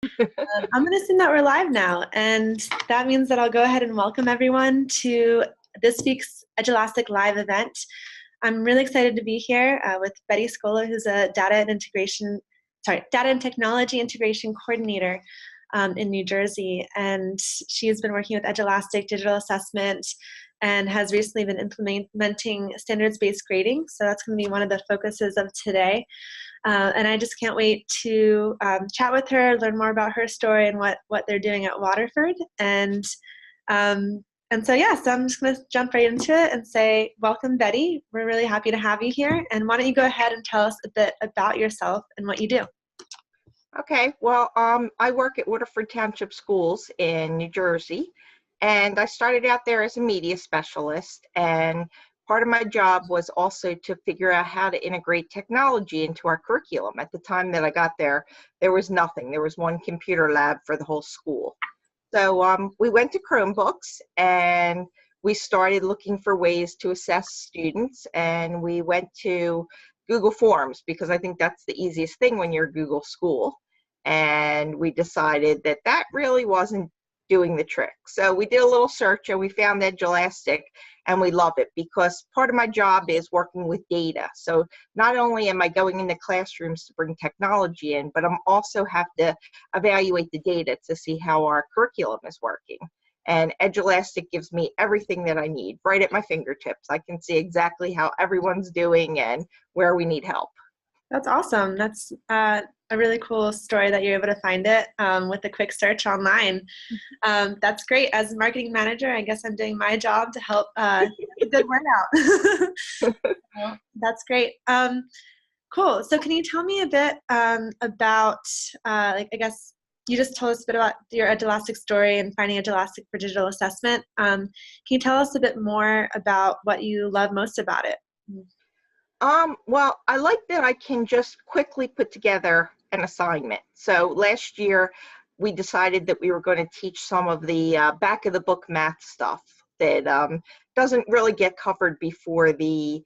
I'm going to assume that we're live now, and that means that I'll go ahead and welcome everyone to this week's Edulastic Live event. I'm really excited to be here with Betty Scola, who's a data and technology integration coordinator in New Jersey, and she's been working with Edulastic digital assessment and has recently been implementing standards-based grading. So that's going to be one of the focuses of today. And I just can't wait to chat with her, learn more about her story and what they're doing at Waterford. And so I'm just going to jump right into it and say, welcome, Betty. We're really happy to have you here. And why don't you go ahead and tell us a bit about yourself and what you do? Okay, well, I work at Waterford Township schools in New Jersey, and I started out there as a media specialist, and part of my job was also to figure out how to integrate technology into our curriculum. At the time that I got there, there was nothing. There was one computer lab for the whole school. So we went to Chromebooks, and we started looking for ways to assess students, and we went to Google Forms because I think that's the easiest thing when you're a Google school. And we decided that that really wasn't doing the trick. So we did a little search and we found Edulastic, and we love it because part of my job is working with data. So not only am I going into classrooms to bring technology in, but I'm also have to evaluate the data to see how our curriculum is working. And Edulastic gives me everything that I need right at my fingertips. I can see exactly how everyone's doing and where we need help. That's awesome. That's a really cool story that you're able to find it with a quick search online. That's great. As a marketing manager, I guess I'm doing my job to help get a good word out. Well, that's great. Cool. So can you tell me a bit about, I guess you just told us a bit about your Edulastic story and finding Edulastic for digital assessment. Can you tell us a bit more about what you love most about it? Well, I like that I can just quickly put together an assignment. So last year, we decided that we were going to teach some of the back of the book math stuff that doesn't really get covered before the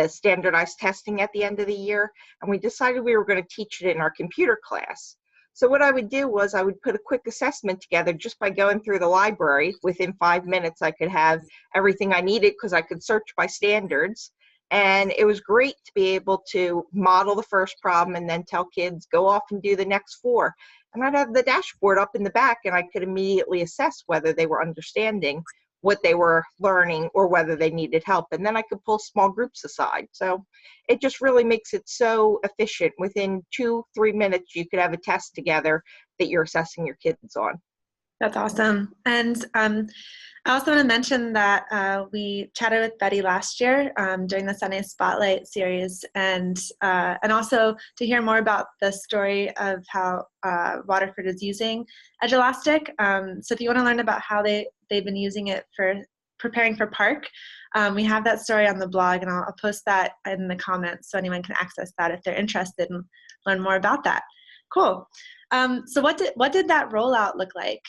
standardized testing at the end of the year. And we decided we were going to teach it in our computer class. So what I would do was I would put a quick assessment together just by going through the library. Within 5 minutes, I could have everything I needed because I could search by standards. And it was great to be able to model the first problem and then tell kids, go off and do the next 4. And I'd have the dashboard up in the back, and I could immediately assess whether they were understanding what they were learning or whether they needed help. And then I could pull small groups aside. So it just really makes it so efficient. Within 2-3 minutes, you could have a test together that you're assessing your kids on. That's awesome. And I also want to mention that we chatted with Betty last year during the Sunday Spotlight series, and also to hear more about the story of how Waterford is using Edulastic. So if you want to learn about how they've been using it for preparing for Park, we have that story on the blog, and I'll post that in the comments so anyone can access that if they're interested and learn more about that. Cool. So what did that rollout look like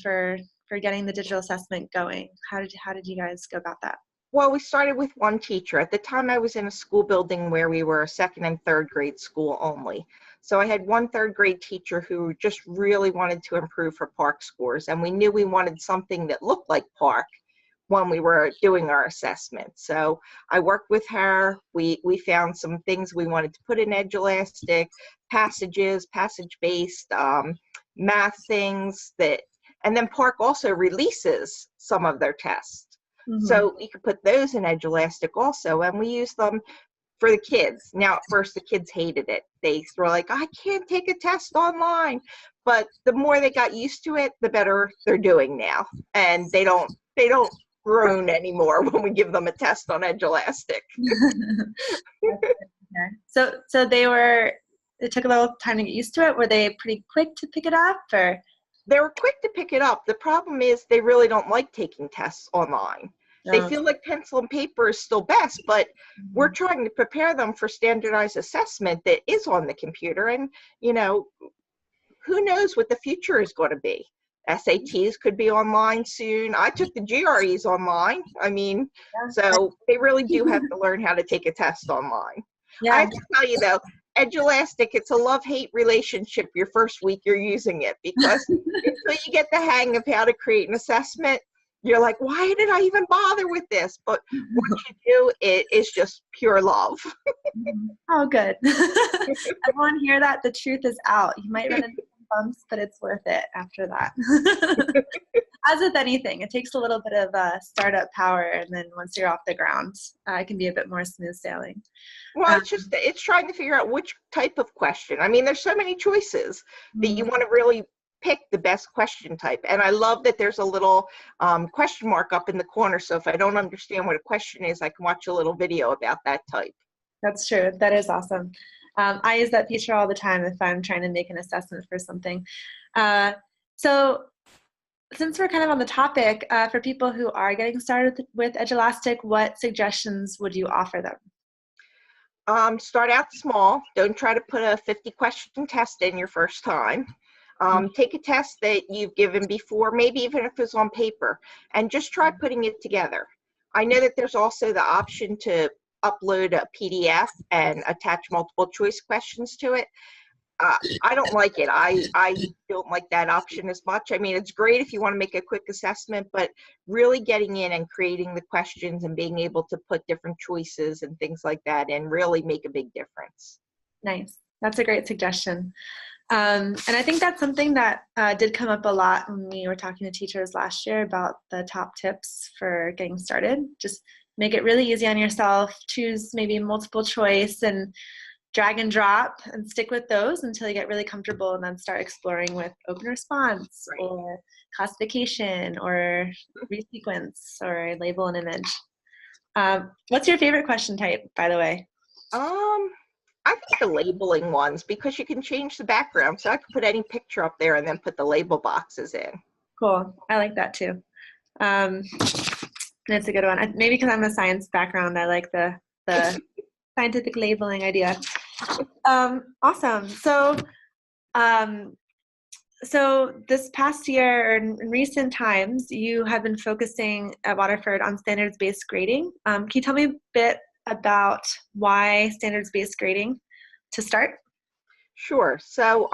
for getting the digital assessment going? How did you guys go about that? Well, we started with one teacher. At the time, I was in a school building where we were a 2nd and 3rd grade school only. So I had one 3rd grade teacher who just really wanted to improve her Park scores, and we knew we wanted something that looked like Park when we were doing our assessment. So I worked with her. We found some things we wanted to put in Edulastic, passages, passage-based math things and then Park also releases some of their tests. Mm-hmm. So we could put those in Edulastic also, and we use them for the kids. Now, at first, the kids hated it. They were like, I can't take a test online. But the more they got used to it, the better they're doing now. And they don't groan anymore when we give them a test on Edulastic. So it took a little time to get used to it. Were they pretty quick to pick it up, or? They were quick to pick it up. The problem is they really don't like taking tests online. No. They feel like pencil and paper is still best, but we're trying to prepare them for standardized assessment that is on the computer. And, who knows what the future is going to be. SATs could be online soon. I took the GREs online. So they really do have to learn how to take a test online. Yeah. I have to tell you, though, Edulastic, it's a love-hate relationship your first week you're using it, because until you get the hang of how to create an assessment, you're like, why did I even bother with this? But once you do, it is just pure love. Oh, good. Everyone hear that? The truth is out. You might run into some bumps, but it's worth it after that. As with anything, it takes a little bit of startup power, and then once you're off the ground, it can be a bit more smooth sailing. Well, it's trying to figure out which type of question. I mean, there's so many choices that you want to really pick the best question type. And I love that there's a little question mark up in the corner. So if I don't understand what a question is, I can watch a little video about that type. That's true. That is awesome. I use that feature all the time if I'm trying to make an assessment for something. So since we're kind of on the topic, for people who are getting started with Edulastic, what suggestions would you offer them? Start out small. Don't try to put a 50-question test in your first time. Take a test that you've given before, maybe even if it's on paper, and just try putting it together. I know that there's also the option to upload a PDF and attach multiple choice questions to it. I don't like it. I don't like that option as much. I mean, it's great if you want to make a quick assessment, but really getting in and creating the questions and being able to put different choices and things like that and really make a big difference. Nice. That's a great suggestion. And I think that's something that did come up a lot when we were talking to teachers last year about the top tips for getting started. Just make it really easy on yourself. Choose maybe multiple choice and drag and drop and stick with those until you get really comfortable, and then start exploring with open response or classification or resequence or label an image. What's your favorite question type, by the way? I think the labeling ones, because you can change the background. So I could put any picture up there and then put the label boxes in. Cool. I like that too. That's a good one. Maybe because I'm a science background, I like the scientific labeling idea. Awesome. So this past year, or in recent times, you have been focusing at Waterford on standards-based grading. Can you tell me a bit about why standards-based grading to start? Sure. So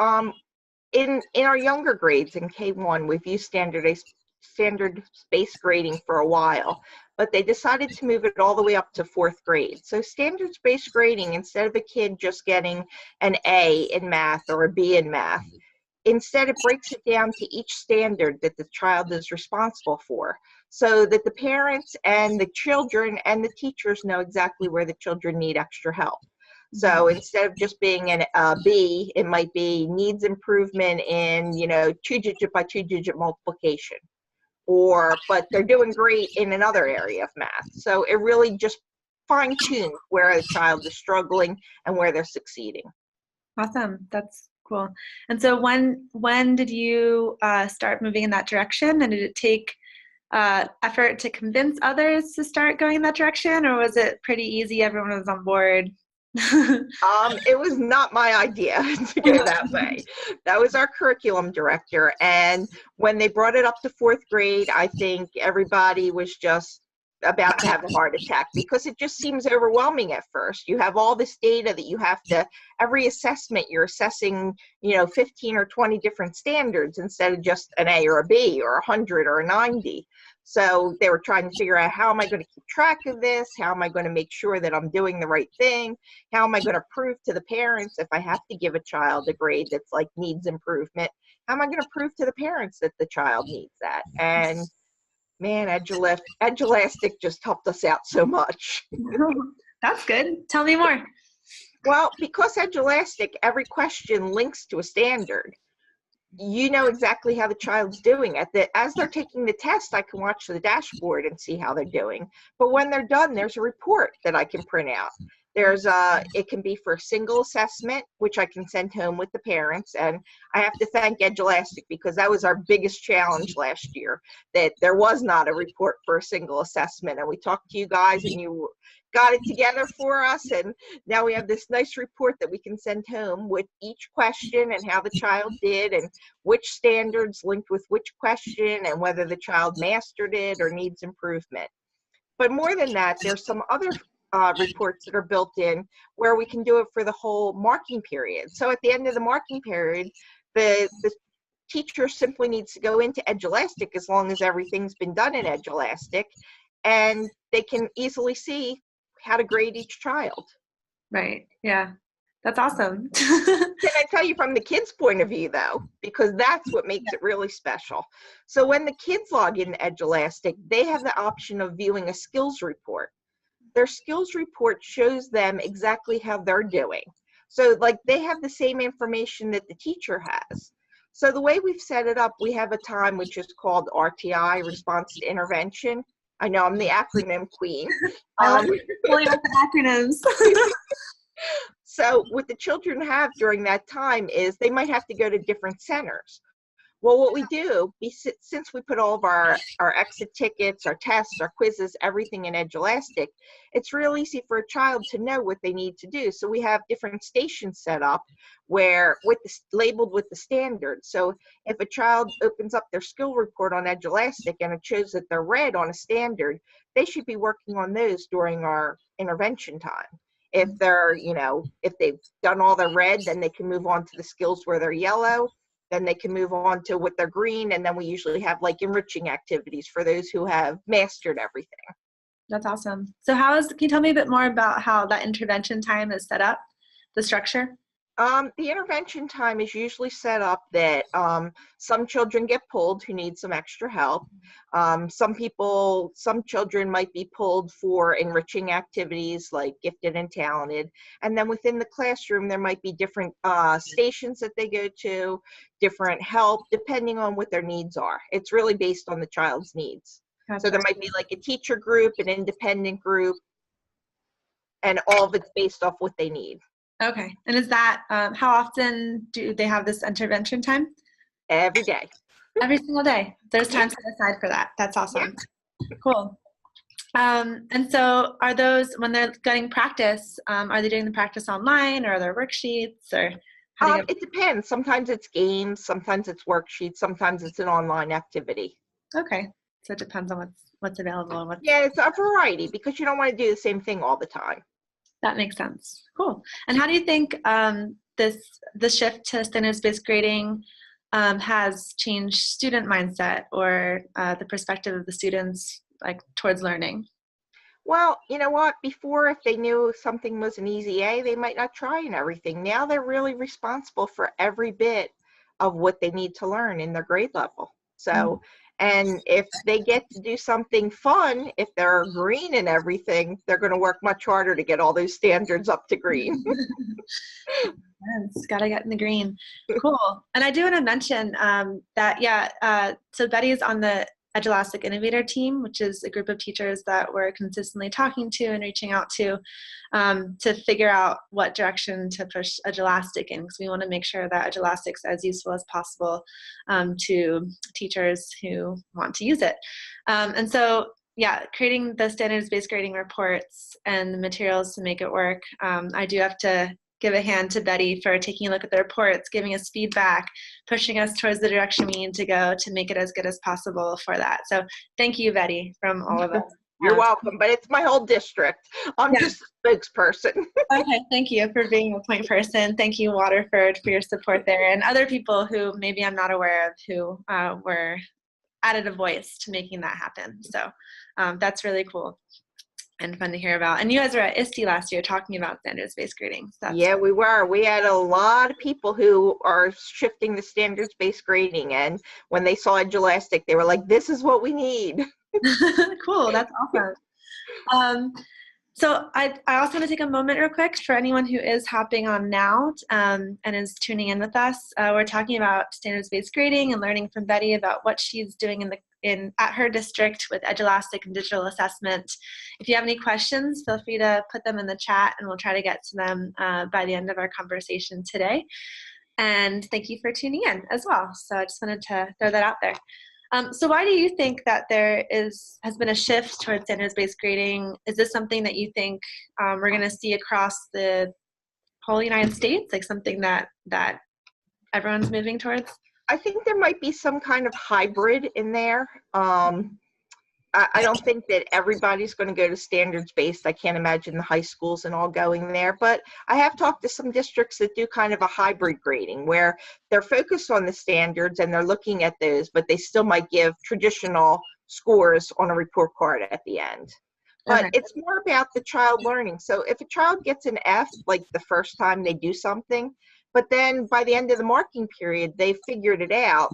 in our younger grades in K1, we've used standards-based grading for a while, but they decided to move it all the way up to 4th grade. So standards-based grading, instead of a kid just getting an A in math or a B in math, instead it breaks it down to each standard that the child is responsible for, so that the parents and the children and the teachers know exactly where the children need extra help. So instead of just being a B, it might be needs improvement in, 2-digit by 2-digit multiplication, but they're doing great in another area of math. So it really just fine-tunes where the child is struggling and where they're succeeding. Awesome. That's cool. And so when did you start moving in that direction? And did it take effort to convince others to start going in that direction, or was it pretty easy? Everyone was on board? It was not my idea to go that way. That was our curriculum director. And when they brought it up to 4th grade, I think everybody was just about to have a heart attack, because it just seems overwhelming at first. You have all this data that you have to, every assessment you're assessing, 15 or 20 different standards instead of just an A or a B or 100 or a 90. So they were trying to figure out, how am I going to keep track of this? How am I going to make sure that I'm doing the right thing? How am I going to prove to the parents, if I have to give a child a grade that's like needs improvement, how am I going to prove to the parents that the child needs that? And man, Edulastic just helped us out so much. That's good. Tell me more. Well, because Edulastic, every question links to a standard. You know exactly how the child's doing. As they're taking the test, I can watch the dashboard and see how they're doing. But when they're done, there's a report that I can print out. It can be for a single assessment, which I can send home with the parents. And I have to thank Edulastic, because that was our biggest challenge last year, that there was not a report for a single assessment. And we talked to you guys, and you got it together for us. And now we have this nice report that we can send home with each question and how the child did, and which standards linked with which question, and whether the child mastered it or needs improvement. But more than that, there's some other reports that are built in where we can do it for the whole marking period. So at the end of the marking period, the teacher simply needs to go into Edulastic as long as everything's been done in Edulastic, and they can easily see how to grade each child. Right. Yeah. That's awesome. Can I tell you from the kids' point of view, though, because that's what makes it really special. So when the kids log in Edulastic, they have the option of viewing a skills report. Their skills report shows them exactly how they're doing. So like they have the same information that the teacher has. So the way we've set it up, we have a time which is called RTI, Response to Intervention. I know I'm the acronym queen. I love pulling up the acronyms. So what the children have during that time is they might have to go to different centers. Well, what we do, since we put all of our exit tickets, our tests, our quizzes, everything in Edulastic, it's real easy for a child to know what they need to do. So we have different stations set up where labeled with the standards. So if a child opens up their skill report on Edulastic and it shows that they're red on a standard, they should be working on those during our intervention time. If they're, if they've done all the red, then they can move on to the skills where they're yellow. Then they can move on to what they're green, and then we usually have like enriching activities for those who have mastered everything. That's awesome. So can you tell me a bit more about how that intervention time is set up, the structure? The intervention time is usually set up that some children get pulled who need some extra help. Some children might be pulled for enriching activities like gifted and talented. And then within the classroom, there might be different stations that they go to, different help, depending on what their needs are. It's really based on the child's needs. Gotcha. So there might be like a teacher group, an independent group, and all of it's based off what they need. Okay. And is that, how often do they have this intervention time? Every day. Every single day. There's time set aside for that. That's awesome. Yeah. Cool. And so are those, when they're getting practice, are they doing the practice online, or are there worksheets, or how do you it depends. Sometimes it's games, sometimes it's worksheets, sometimes it's an online activity. Okay. So it depends on what's available. And yeah, it's a variety because you don't want to do the same thing all the time. That makes sense. Cool. And how do you think the shift to standards-based grading has changed student mindset, or the perspective of the students towards learning? Well, you know what? Before, if they knew something was an easy A, they might not try and everything. Now they're really responsible for every bit of what they need to learn in their grade level. So, and if they get to do something fun, if they're green and everything, they're going to work much harder to get all those standards up to green. Yes, gotta get in the green. Cool. And I do want to mention that, so Betty is on the Edulastic Innovator team, which is a group of teachers that we're consistently talking to and reaching out to figure out what direction to push Edulastic in, because we want to make sure that Edulastic's as useful as possible to teachers who want to use it. And so, creating the standards-based grading reports and the materials to make it work, I do have to give a hand to Betty for taking a look at the reports, giving us feedback, pushing us towards the direction we need to go to make it as good as possible for that. So thank you, Betty, from all of us. You're welcome, but it's my whole district. I'm just a spokesperson. Okay, thank you for being a point person. Thank you, Waterford, for your support there, and other people who maybe I'm not aware of who were added a voice to making that happen. So that's really cool and fun to hear about. And you guys were at ISTE last year talking about standards-based grading. So yeah, we were. We had a lot of people who are shifting the standards-based grading, and when they saw Edulastic, they were like, this is what we need. Cool, that's awesome. So I also want to take a moment real quick for anyone who is hopping on now and is tuning in with us. We're talking about standards-based grading and learning from Betty about what she's doing at her district with Edulastic and digital assessment. If you have any questions, feel free to put them in the chat and we'll try to get to them by the end of our conversation today. And thank you for tuning in as well. So I just wanted to throw that out there. So why do you think that there has been a shift towards standards-based grading? Is this something that you think we're going to see across the whole United States, like something that everyone's moving towards? I think there might be some kind of hybrid in there. I I don't think that everybody's going to go to standards-based. I can't imagine the high schools and all going there, but I have talked to some districts that do kind of a hybrid grading where they're focused on the standards and they're looking at those, but they still might give traditional scores on a report card at the end. But Okay. it's more about the child learning. So if a child gets an F, like the first time they do something, but then by the end of the marking period, they figured it out,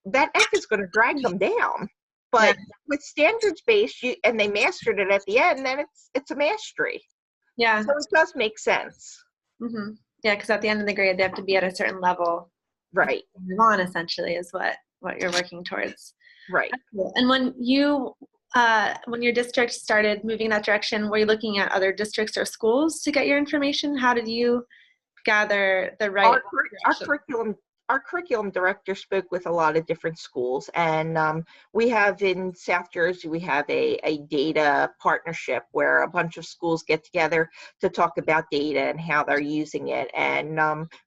that F is going to drag them down. Yeah. But with standards-based, and they mastered it at the end, then it's a mastery. Yeah. So it does make sense. Mm-hmm. Yeah, because at the end of the grade, they have to be at a certain level. Right. Move on, essentially, is what you're working towards. Right. And when your district started moving in that direction, were you looking at other districts or schools to get your information? How did you gather the right Our curriculum director spoke with a lot of different schools, and we have in South Jersey, we have a data partnership where a bunch of schools get together to talk about data and how they're using it. And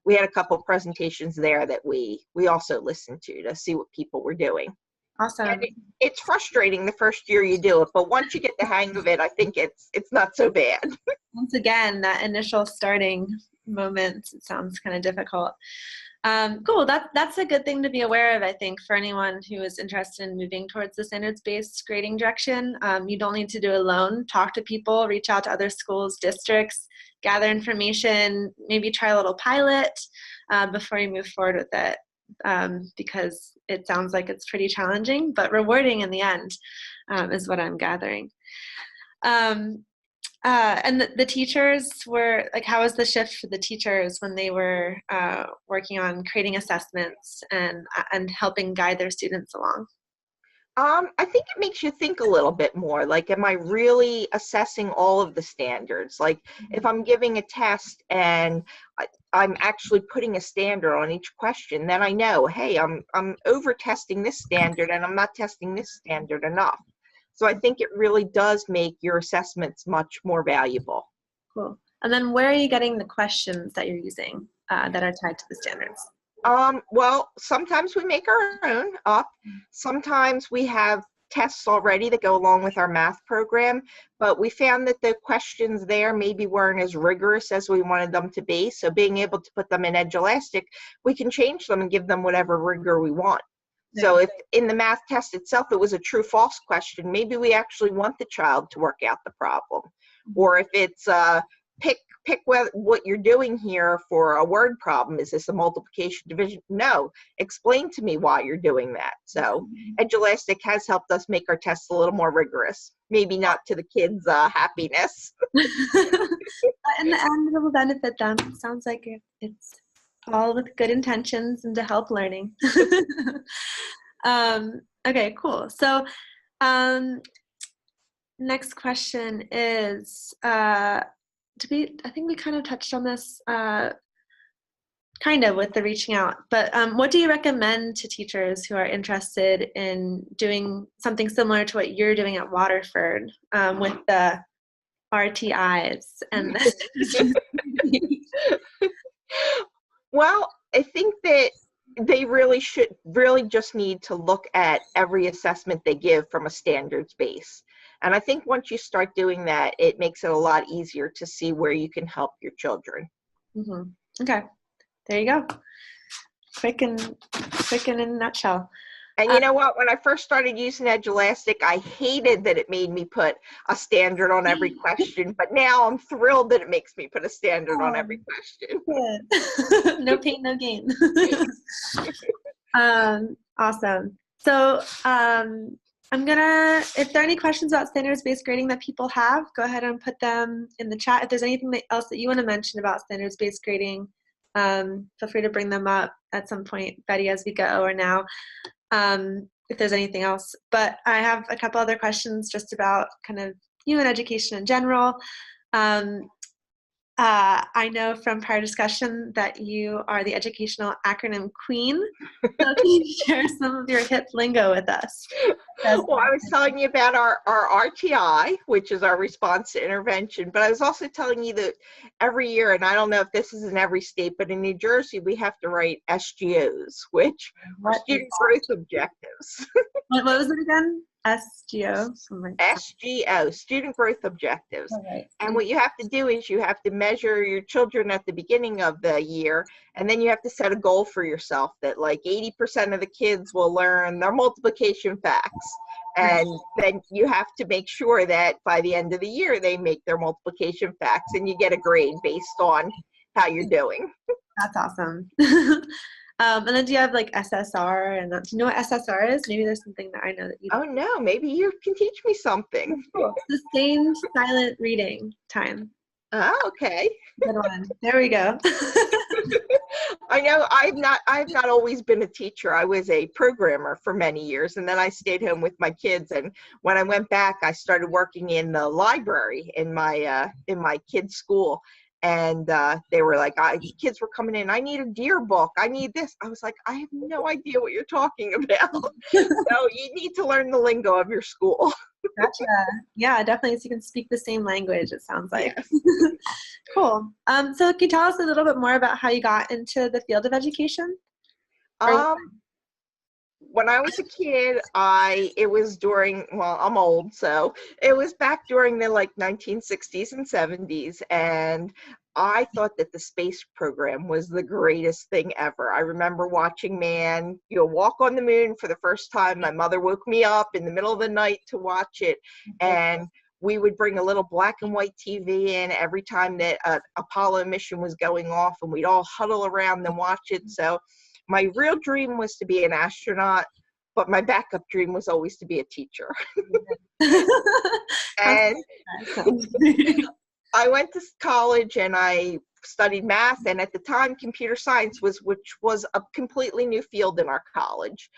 we had a couple presentations there that we also listened to see what people were doing. Awesome. And it's frustrating the first year you do it, but once you get the hang of it, I think it's not so bad. Once again, that initial starting moment, it sounds kind of difficult. Cool. That's a good thing to be aware of, I think, for anyone who is interested in moving towards the standards-based grading direction. You don't need to do it alone. Talk to people, reach out to other schools, districts, gather information, maybe try a little pilot before you move forward with it, because it sounds like it's pretty challenging, but rewarding in the end, is what I'm gathering. And the teachers were, like, how was the shift for the teachers when they were working on creating assessments and helping guide their students along? I think it makes you think a little bit more. Like, am I really assessing all of the standards? Like, if I'm giving a test and I'm actually putting a standard on each question, then I know, hey, I'm over testing this standard and I'm not testing this standard enough. So I think it really does make your assessments much more valuable. Cool. And then where are you getting the questions that you're using that are tied to the standards? Well, sometimes we make our own up. Sometimes we have tests already that go along with our math program, but we found that the questions there maybe weren't as rigorous as we wanted them to be. So being able to put them in Edulastic, we can change them and give them whatever rigor we want. So if in the math test itself it was a true-false question, maybe we actually want the child to work out the problem. Or if it's pick what you're doing here for a word problem. Is this a multiplication division? No. Explain to me why you're doing that. So Edulastic has helped us make our tests a little more rigorous. Maybe not to the kids' happiness. But in the end, it will benefit them. It sounds like it's all with good intentions and to help learning. Okay, cool. So next question is, I think we kind of touched on this kind of with the reaching out, but what do you recommend to teachers who are interested in doing something similar to what you're doing at Waterford with the RTIs and Well, I think that they really just need to look at every assessment they give from a standards base. And I think once you start doing that, it makes it a lot easier to see where you can help your children. Mm-hmm. Okay, there you go. Quick and in a nutshell. And you know what? When I first started using Edulastic, I hated that it made me put a standard on every question. But now I'm thrilled that it makes me put a standard on every question. Good. No pain, no gain. Awesome. So if there are any questions about standards-based grading that people have, go ahead and put them in the chat. If there's anything else that you want to mention about standards-based grading, feel free to bring them up at some point, Betty, as we go, or now, if there's anything else. But I have a couple other questions just about kind of you and education in general. I know from prior discussion that you are the educational acronym queen. So can you share some of your hip lingo with us? Well, I was telling you about our RTI, which is our response to intervention, but I was also telling you that every year, and I don't know if this is in every state, but in New Jersey, we have to write SGOs, which are student growth objectives. What was it again? SGO. SGO, Student Growth Objectives. All right. And what you have to do is you have to measure your children at the beginning of the year, and then you have to set a goal for yourself that like 80% of the kids will learn their multiplication facts. And then you have to make sure that by the end of the year, they make their multiplication facts, and you get a grade based on how you're doing. That's awesome. And then do you have like SSR? And do you know what SSR is? Maybe there's something that I know that you don't. Oh no, maybe you can teach me something. Cool. Sustained silent reading time. Oh, okay. Good one. There we go. I know I've not always been a teacher. I was a programmer for many years, and then I stayed home with my kids. And when I went back, I started working in the library in my kids' school. And they were like, kids were coming in, I need a deer book, I need this. I was like, I have no idea what you're talking about. So you need to learn the lingo of your school. Gotcha. Yeah, definitely. So you can speak the same language, it sounds like. Yes. Cool. So can you tell us a little bit more about how you got into the field of education? When I was a kid, it was during, well, I'm old, so it was back during the like 1960s and 70s, and I thought that the space program was the greatest thing ever. I remember watching man, walk on the moon for the first time. My mother woke me up in the middle of the night to watch it, and we would bring a little black and white TV in every time that an Apollo mission was going off, and we'd all huddle around and watch it. So my real dream was to be an astronaut, but my backup dream was always to be a teacher. And I went to college and I studied math, and at the time computer science which was a completely new field in our college.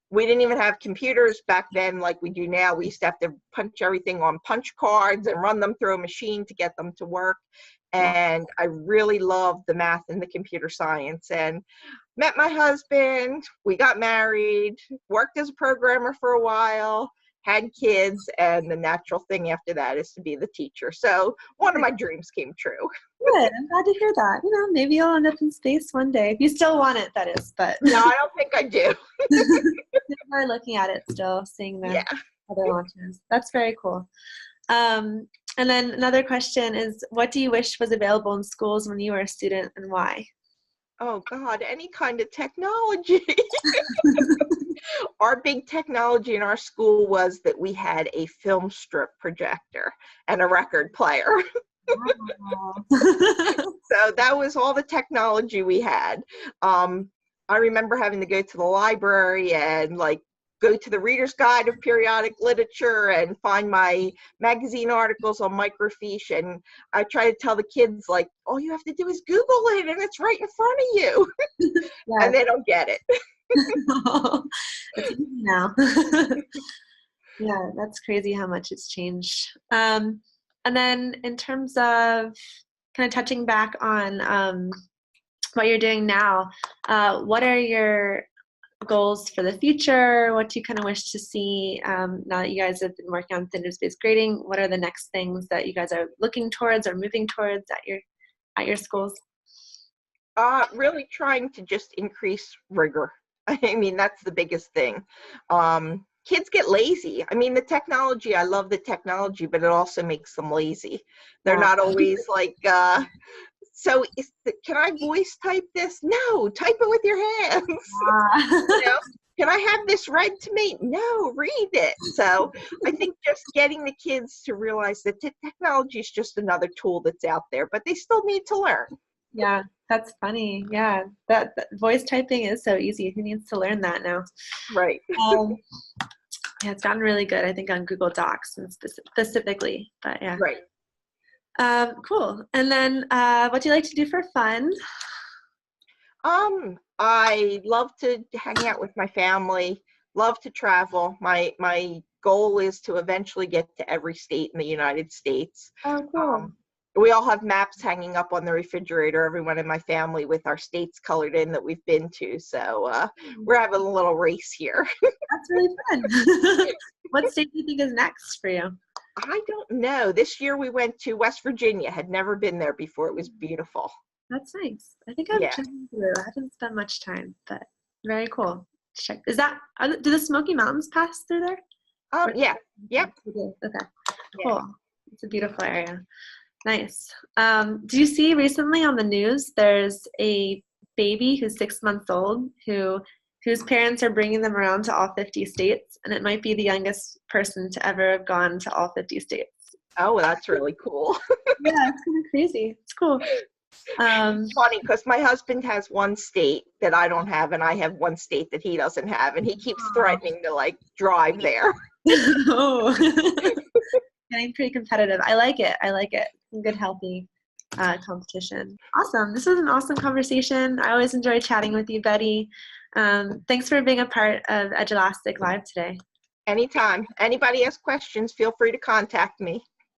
We didn't even have computers back then like we do now. We used to have to punch everything on punch cards and run them through a machine to get them to work. And I really loved the math and the computer science, and met my husband, we got married, worked as a programmer for a while, had kids, and the natural thing after that is to be the teacher. So one of my dreams came true. Good. I'm glad to hear that. Maybe you'll end up in space one day. If you still want it, that is. But no, I don't think I do. We're looking at it still, seeing the Yeah. other launches. That's very cool. And then another question is, what do you wish was available in schools when you were a student, and why? Oh God, any kind of technology. Our big technology in our school was that we had a film strip projector and a record player. So that was all the technology we had. I remember having to go to the library and like go to the Reader's Guide of Periodic Literature and find my magazine articles on microfiche. And I try to tell the kids, like, all you have to do is Google it and it's right in front of you. Yeah. And they don't get it. It's easy now. Yeah, that's crazy how much it's changed. And then in terms of kind of touching back on what you're doing now, what are your goals for the future? What do you kind of wish to see now that you guys have been working on standards-based grading? What are the next things that you guys are looking towards or moving towards at your schools? Really trying to just increase rigor. I mean, that's the biggest thing. Kids get lazy. I mean, the technology, I love the technology, but it also makes them lazy. They're not always like, can I voice type this? No, type it with your hands. Can I have this read to me? No, read it. So I think just getting the kids to realize that technology is just another tool that's out there, but they still need to learn. Yeah, that's funny. Yeah, that voice typing is so easy. Who needs to learn that now? Right. Yeah, it's gotten really good, I think, on Google Docs and specifically. But yeah. Right. Cool. And then what do you like to do for fun? I love to hang out with my family, love to travel. My goal is to eventually get to every state in the United States. Oh, cool. We all have maps hanging up on the refrigerator, everyone in my family, with our states colored in that we've been to. So we're having a little race here. That's really fun. What state do you think is next for you? I don't know. This year we went to West Virginia. Had never been there before. It was beautiful. That's nice. I think I've been through. I haven't spent much time, but very cool. Check. Do the Smoky Mountains pass through there? Yeah. Yep. Okay, Yeah. cool. It's a beautiful area. Nice. Do you see recently on the news, there's a baby who's 6 months old whose parents are bringing them around to all 50 states, and it might be the youngest person to ever have gone to all 50 states. Oh, that's really cool. Yeah, it's kind of crazy. It's cool. It's funny because my husband has one state that I don't have, and I have one state that he doesn't have, and he keeps threatening to like drive there. Oh, getting pretty competitive. I like it. I like it. Some good, healthy competition. Awesome. This was an awesome conversation. I always enjoy chatting with you, Betty. Thanks for being a part of Edulastic Live today. Anytime. Anybody has questions, feel free to contact me.